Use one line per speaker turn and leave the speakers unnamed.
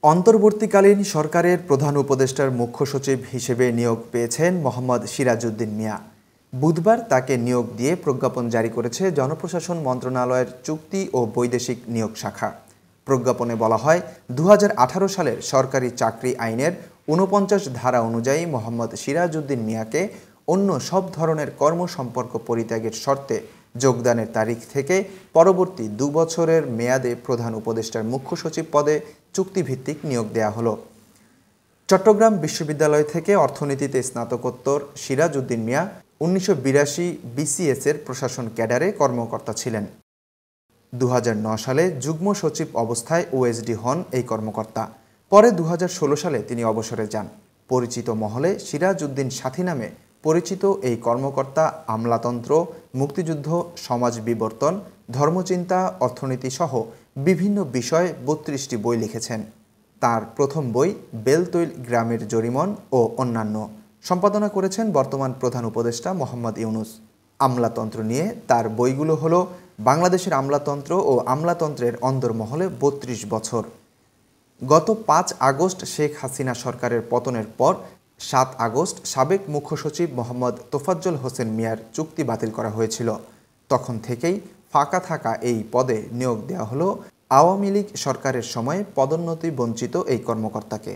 অন্তর্বর্তীকালীন সরকারের প্রধান উপদেষ্টার মুখ্য সচিব হিসেবে নিয়োগ পেয়েছেন মোহাম্মদ সিরাজউদ্দিন মিয়া। বুধবার তাকে নিয়োগ দিয়ে প্রজ্ঞাপন জারি করেছে জনপ্রশাসন মন্ত্রণালয়ের চুক্তি ও বৈদেশিক নিয়োগ শাখা। প্রজ্ঞাপনে বলা হয়, ২০১৮ সালের সরকারি চাকরি আইনের ৪৯ ধারা অনুযায়ী মোহাম্মদ সিরাজউদ্দিন মিয়াকে অন্য সব ধরনের কর্মসম্পর্ক পরিত্যাগের শর্তে যোগদানের তারিখ থেকে পরবর্তী ২ বছরের মেয়াদে প্রধান উপদেষ্টার মুখ্য সচিব পদে চুক্তিভিত্তিক নিয়োগ দেয়া হলো। চট্টগ্রাম বিশ্ববিদ্যালয় থেকে অর্থনীতিতে স্নাতকোত্তর সিরাজউদ্দিন মিয়া ১৯৮২ বিসিএস-এর প্রশাসন ক্যাডারে কর্মকর্তা ছিলেন। ২০০৯ সালে যুগ্ম সচিব অবস্থায় ওএসডি হন এই কর্মকর্তা। পরে ২০১৬ সালে তিনি অবসরে যান। পরিচিত মহলে সিরাজউদ্দিন সাথী নামে পরিচিত এই কর্মকর্তা আমলাতন্ত্র, মুক্তিযুদ্ধ, সমাজ বিবর্তন, ধর্মচিন্তা, অর্থনীতি সহ বিভিন্ন বিষয়ে ৩২টি বই লিখেছেন। তার প্রথম বই বেলতৈল গ্রামের জরিমন ও অন্যান্য সম্পাদনা করেছেন বর্তমান প্রধান উপদেষ্টা মোহাম্মদ ইউনূস। আমলাতন্ত্র নিয়ে তার বইগুলো হলো বাংলাদেশের আমলাতন্ত্র ও আমলাতন্ত্রের অন্দরমহলে ৩২ বছর। গত ৫ আগস্ট শেখ হাসিনা সরকারের পতনের পর ৭ আগস্ট সাবেক মুখ্য সচিব মোহাম্মদ তোফাজ্জল হোসেন মিয়ার চুক্তি বাতিল করা হয়েছিল। তখন থেকেই ফাঁকা থাকা এই পদে নিয়োগ দেওয়া হলো আওয়ামী লীগ সরকারের সময়ে পদোন্নতি বঞ্চিত এই কর্মকর্তাকে।